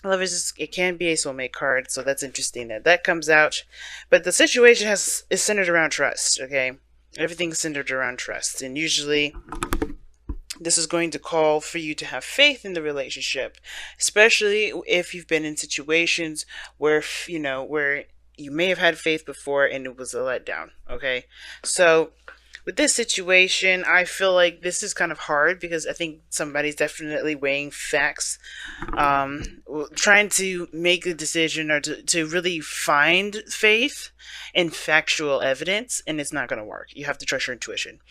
Lovers, it can be a soulmate card, so that's interesting that that comes out. But the situation is centered around trust. Okay, everything's centered around trust, and usually this is going to call for you to have faith in the relationship, especially if you've been in situations where where you may have had faith before and it was a letdown. Okay, so with this situation, I feel like this is kind of hard because I think somebody's definitely weighing facts, um, trying to make a decision or to really find faith in factual evidence, and it's not going to work. You have to trust your intuition.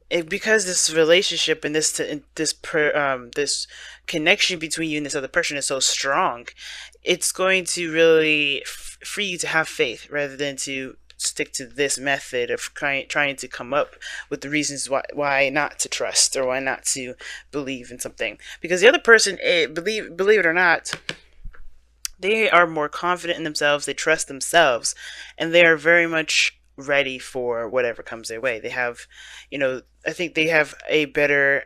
Because this relationship and this connection between you and this other person is so strong, it's going to really free you to have faith rather than to stick to this method of trying to come up with the reasons why not to trust or why not to believe in something, because the other person, believe it or not, they are more confident in themselves, they trust themselves, and they are very much ready for whatever comes their way. They have, I think they have a better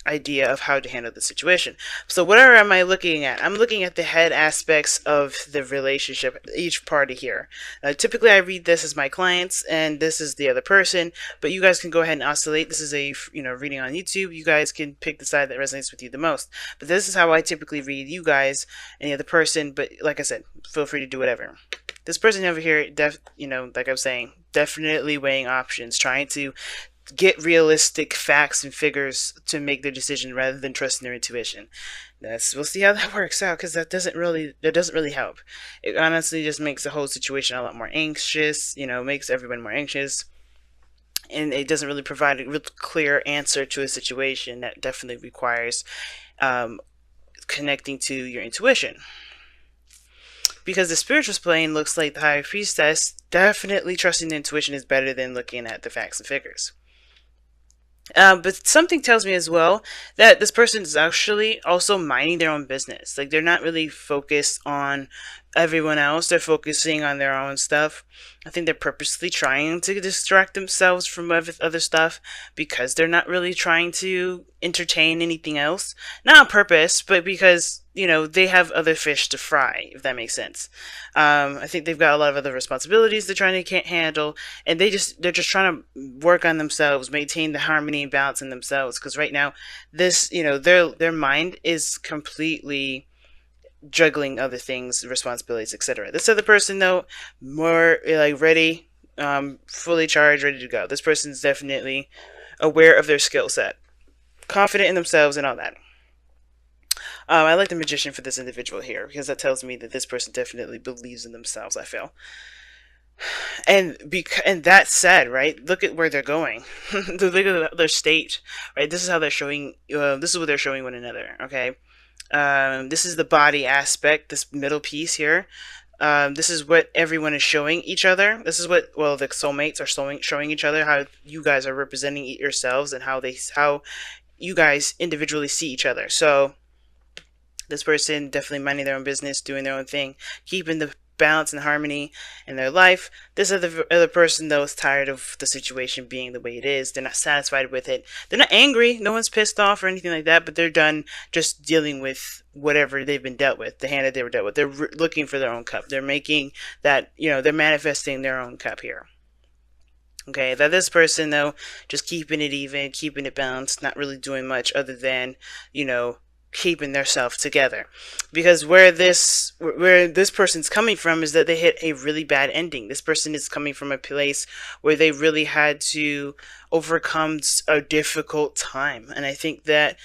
idea of how to handle the situation. So whatever am I looking at? I'm looking at the head aspects of the relationship, each party here. Typically I read this as my clients and this is the other person, but you guys can go ahead and oscillate. This is a reading on YouTube. You guys can pick the side that resonates with you the most. But this is how I typically read you guys and the other person, but like I said, feel free to do whatever. This person over here, like I was saying, definitely weighing options, trying to get realistic facts and figures to make their decision rather than trusting their intuition. We'll see how that works out, because that doesn't really help. It honestly just makes the whole situation a lot more anxious. Makes everyone more anxious, and it doesn't really provide a real clear answer to a situation that definitely requires um, connecting to your intuition. Because the spiritual plane looks like the high priestess, definitely trusting the intuition is better than looking at the facts and figures. But something tells me as well that this person is actually also minding their own business. Like, they're not really focused on everyone else. They're focusing on their own stuff. I think they're purposely trying to distract themselves from other stuff because they're not really trying to entertain anything else. Not on purpose, but because they have other fish to fry, if that makes sense. I think they've got a lot of other responsibilities they're trying to can't handle, and they're just trying to work on themselves, maintain the harmony and balance in themselves. Because right now, this their mind is completely juggling other things, responsibilities, etc. This other person, though, more like ready, fully charged, ready to go. This person's definitely aware of their skill set, confident in themselves, and all that. I like the magician for this individual here because that tells me that this person definitely believes in themselves. I feel, and that said, right? Look at where they're going. Look at their state, right? This is how they're showing. This is what they're showing one another. Okay. This is the body aspect. This middle piece here. This is what everyone is showing each other. This is what, well, the soulmates are showing each other, how you guys are representing yourselves and how you guys individually see each other. So this person definitely minding their own business, doing their own thing, keeping the balance and harmony in their life. This other person, though, is tired of the situation being the way it is. They're not satisfied with it. They're not angry. No one's pissed off or anything like that, but they're done just dealing with whatever they've been dealt with, the hand that they were dealt with. They're looking for their own cup. They're making that, they're manifesting their own cup here. Okay, that this person, though, just keeping it even, keeping it balanced, not really doing much other than, keeping their self together. Because where this person's coming from is that they hit a really bad ending. This person is coming from a place where they really had to overcome a difficult time, and I think that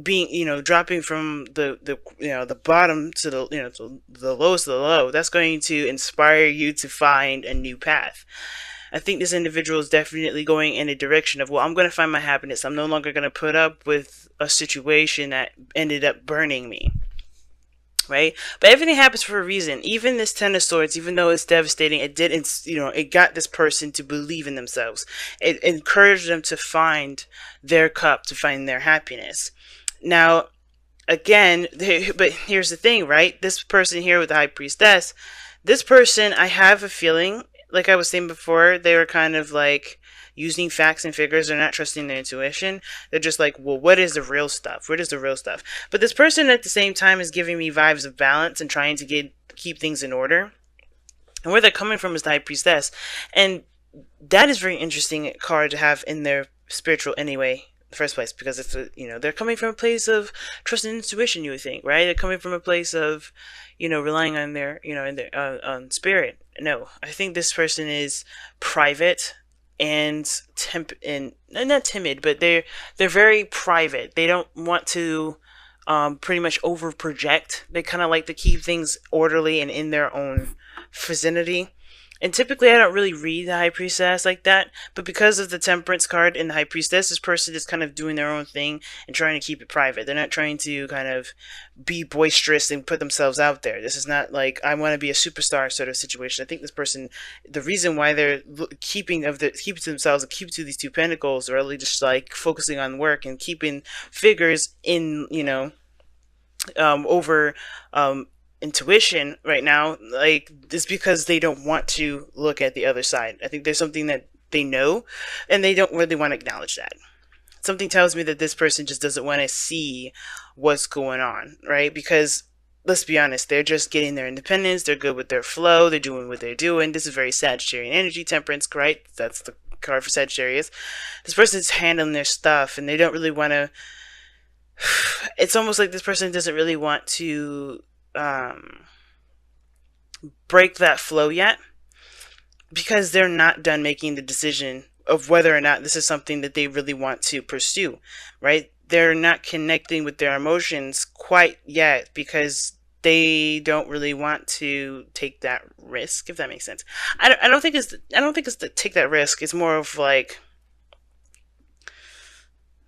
being, dropping from the bottom to to the lowest of the low, that's going to inspire you to find a new path. I think this individual is definitely going in a direction of, well, I'm going to find my happiness. I'm no longer going to put up with a situation that ended up burning me. Right? But everything happens for a reason. Even this Ten of Swords, even though it's devastating, it got this person to believe in themselves. It encouraged them to find their cup, to find their happiness. Now, again, but here's the thing, right? This person here with the High Priestess, this person, I have a feeling, like I was saying before, they were kind of like using facts and figures. They're not trusting their intuition. They're just like, well, what is the real stuff? What is the real stuff? But this person at the same time is giving me vibes of balance and trying to keep things in order. And where they're coming from is the High Priestess. And that is very interesting card to have in their spiritual anyway, in the first place, because it's they're coming from a place of trust and intuition. You would think, right? They're coming from a place of relying on their in their on spirit. No, I think this person is private and not timid, but they're very private. They don't want to pretty much over project. They kind of like to keep things orderly and in their own vicinity. And typically I don't really read the High Priestess like that, but because of the Temperance card in the High Priestess, this person is kind of doing their own thing and trying to keep it private. They're not trying to kind of be boisterous and put themselves out there. This is not like, I want to be a superstar sort of situation. I think this person, the reason why they're keeping to themselves and keep to these 2 pentacles, are really just like focusing on work and keeping figures in, over intuition right now, like, it's because they don't want to look at the other side. I think there's something that they know and they don't really want to acknowledge that. Something tells me that this person just doesn't want to see what's going on, right? Because let's be honest, they're just getting their independence, they're good with their flow, they're doing what they're doing. This is very Sagittarian energy, Temperance, right? That's the card for Sagittarius. This person's handling their stuff and they don't really want to it's almost like this person doesn't really want to break that flow yet, because they're not done making the decision of whether or not this is something that they really want to pursue, right? They're not connecting with their emotions quite yet because they don't really want to take that risk, if that makes sense. I don't think it's to take that risk. It's more of like,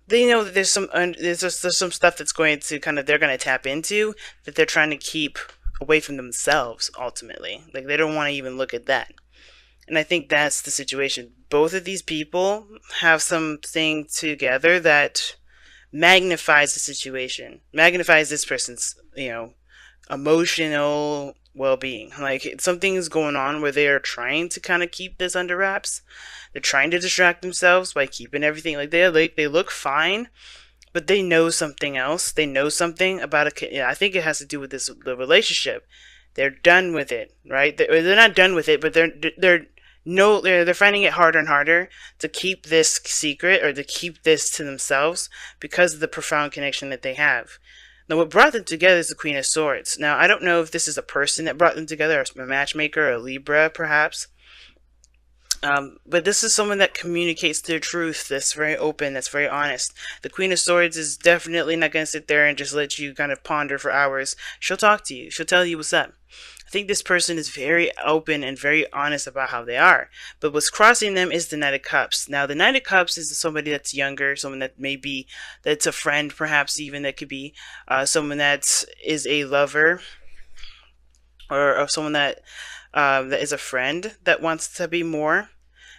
they know that there's some stuff that's going to they're going to tap into that they're trying to keep away from themselves ultimately. Like, they don't want to even look at that. And I think that's the situation. Both of these people have something together that magnifies the situation, magnifies this person's, emotional well-being. Like, something's going on where they are trying to kind of keep this under wraps. They're trying to distract themselves by keeping everything they look fine, but they know something else. They know something about I think it has to do with the relationship. They're done with it, right? They're not done with it, but they're finding it harder and harder to keep this secret or to keep this to themselves because of the profound connection that they have. Now, what brought them together is the Queen of Swords. Now, I don't know if this is a person that brought them together, or a matchmaker, or a Libra, perhaps. But this is someone that communicates their truth, that's very open, that's very honest. The Queen of Swords is definitely not going to sit there and just let you kind of ponder for hours. She'll talk to you. She'll tell you what's up. I think this person is very open and very honest about how they are. But what's crossing them is the Knight of Cups. Now, the Knight of Cups is somebody that's younger, someone that that's a friend, perhaps even, that could be someone that is a lover, or someone that is a friend that wants to be more.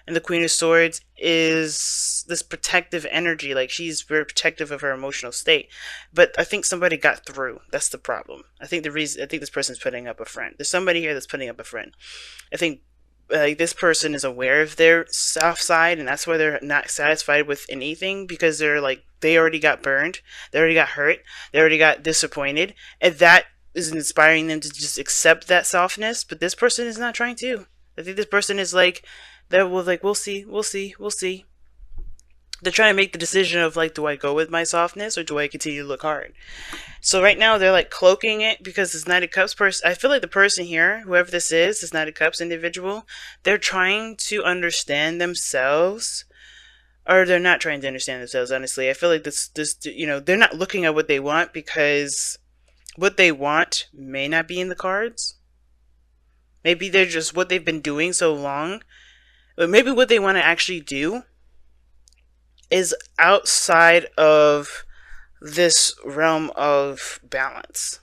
And the Queen of Swords is this protective energy. Like, she's very protective of her emotional state. But I think somebody got through. That's the problem. I think this person's putting up a friend. There's somebody here that's putting up a friend. I think this person is aware of their soft side, and that's why they're not satisfied with anything, because they already got burned. They already got hurt. They already got disappointed. And that is inspiring them to just accept that softness. But this person is not trying to. I think this person is like, we'll see. They're trying to make the decision of, like, do I go with my softness or do I continue to look hard? So right now they're like cloaking it, because this Knight of Cups person, I feel like the person here, whoever this is, this Knight of Cups individual, they're trying to understand themselves, or they're not trying to understand themselves, honestly. I feel like this they're not looking at what they want, because what they want may not be in the cards. Maybe they're just what they've been doing so long. But maybe what they want to actually do is outside of this realm of balance.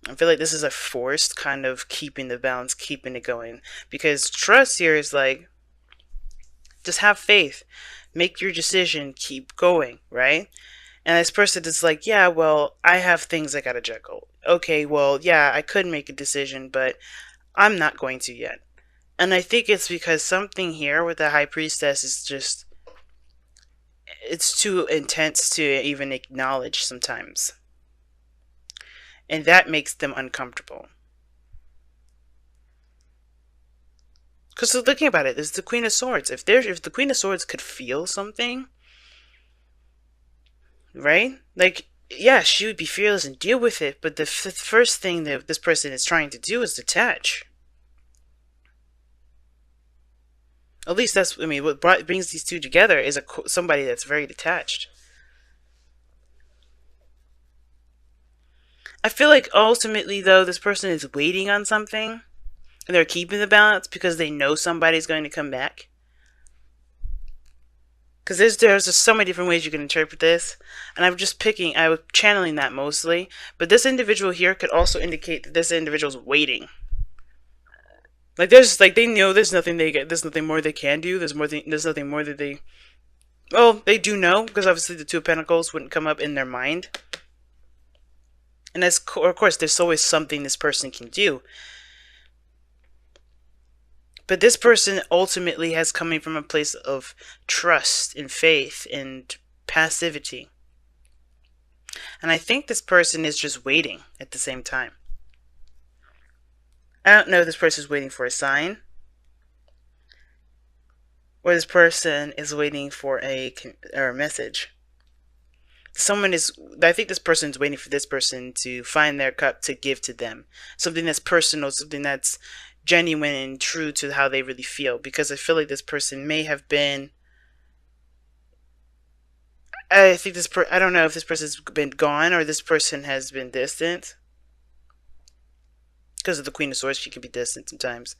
I feel like this is a forced kind of keeping the balance, keeping it going. Because trust here is like, just have faith. Make your decision, keep going, right? And this person is like, yeah, well, I have things I gotta juggle. Okay, well, yeah, I could make a decision, but I'm not going to yet. And I think it's because something here with the high priestess is just, it's too intense to even acknowledge sometimes. And that makes them uncomfortable. Because looking about it, there's the Queen of Swords. If the Queen of Swords could feel something, right? Like, yeah, she would be fearless and deal with it, but the first thing that this person is trying to do is detach. At least that's, I mean, what brings these two together is somebody that's very detached. I feel like ultimately, though, this person is waiting on something, and they're keeping the balance because they know somebody's going to come back. Because there's just so many different ways you can interpret this, and I was channeling that mostly. But this individual here could also indicate that this individual's waiting. Like they know there's nothing more they can do. There's nothing more that they, well, they do know, because obviously the Two of Pentacles wouldn't come up in their mind. And of course, there's always something this person can do. But this person ultimately has coming from a place of trust and faith and passivity. And I think this person is just waiting at the same time. I don't know if this person is waiting for a sign, or this person is waiting for a message. I think this person is waiting for this person to find their cup to give to them. Something that's personal, something that's genuine and true to how they really feel. Because I feel like this person may have been, I don't know if this person's been gone or this person has been distant. Because of the Queen of Swords, she can be distant sometimes.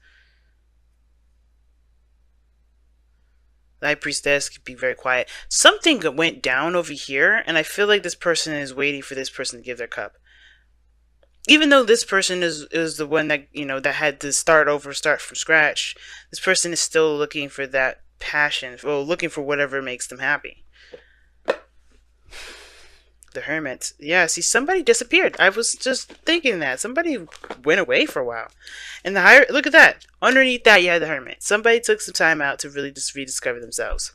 The High Priestess could be very quiet. Something went down over here, and I feel like this person is waiting for this person to give their cup. Even though this person is the one that, that had to start from scratch, this person is still looking for that passion, or looking for whatever makes them happy. The Hermit. Yeah, see, somebody disappeared. I was just thinking that. Somebody went away for a while. And look at that. Underneath that, you had the Hermit. Somebody took some time out to really just rediscover themselves.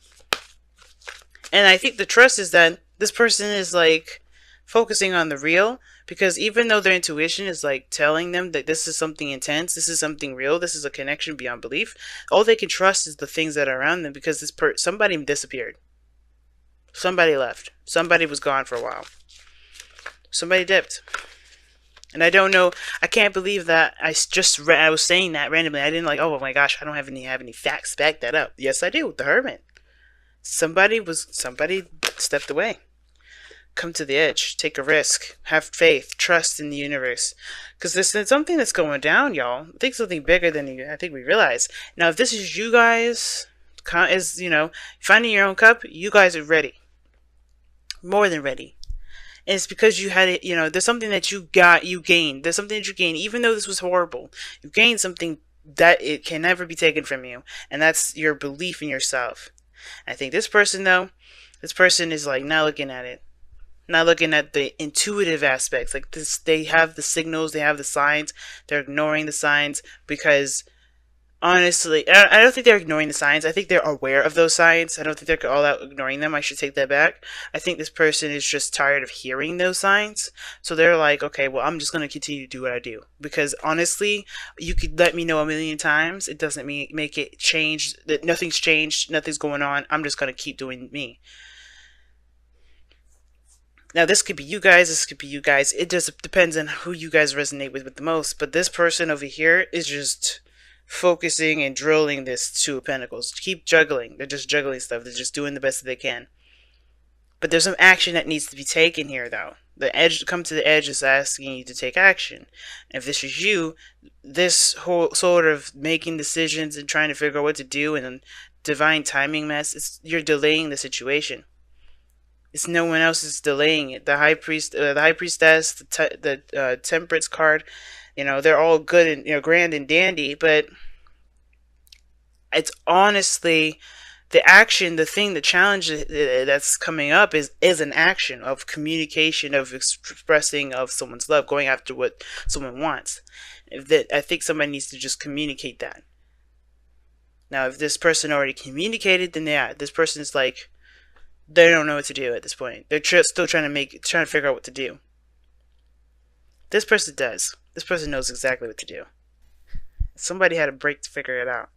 And I think the trust is that this person is like focusing on the real, because even though their intuition is like telling them that this is something intense, this is something real, this is a connection beyond belief, all they can trust is the things that are around them, because somebody disappeared. Somebody left. Somebody was gone for a while. Somebody dipped. And I don't know. I can't believe that I was saying that randomly. I didn't oh my gosh, I don't have any facts to back that up. Yes, I do. The Hermit. Somebody stepped away. Come to the edge. Take a risk. Have faith. Trust in the universe. Because there's something that's going down, y'all. I think something bigger than I think we realize. Now, if this is you guys, finding your own cup, you guys are ready. More than ready. And it's because you had it, there's something that you gained. There's something that you gained, even though this was horrible. You gained something that it can never be taken from you. And that's your belief in yourself. I think this person is like not looking at it. Not looking at the intuitive aspects. Like this, they have the signals, they have the signs. They're ignoring the signs because, honestly, I don't think they're ignoring the signs. I think they're aware of those signs. I don't think they're all out ignoring them. I should take that back. I think this person is just tired of hearing those signs. So they're like, okay, well, I'm just going to continue to do what I do. Because honestly, you could let me know a million times. It doesn't make it change. That nothing's changed. Nothing's going on. I'm just going to keep doing me. Now, this could be you guys. This could be you guys. It just depends on who you guys resonate with the most. But this person over here is just focusing and drilling this Two of Pentacles. Keep juggling. They're just juggling stuff. They're just doing the best that they can. But there's some action that needs to be taken here, though. Come to the edge is asking you to take action. And if this is you, this whole sort of making decisions and trying to figure out what to do and divine timing mess, you're delaying the situation. It's no one else is delaying it. The High Priestess, the Temperance card, they're all good and grand and dandy, but it's honestly the action, the challenge that's coming up is an action of communication, of expressing of someone's love, going after what someone wants. I think somebody needs to just communicate that. Now, if this person already communicated, then yeah, this person is like, they don't know what to do at this point. They're still trying to figure out what to do. This person does. This person knows exactly what to do. Somebody had a break to figure it out.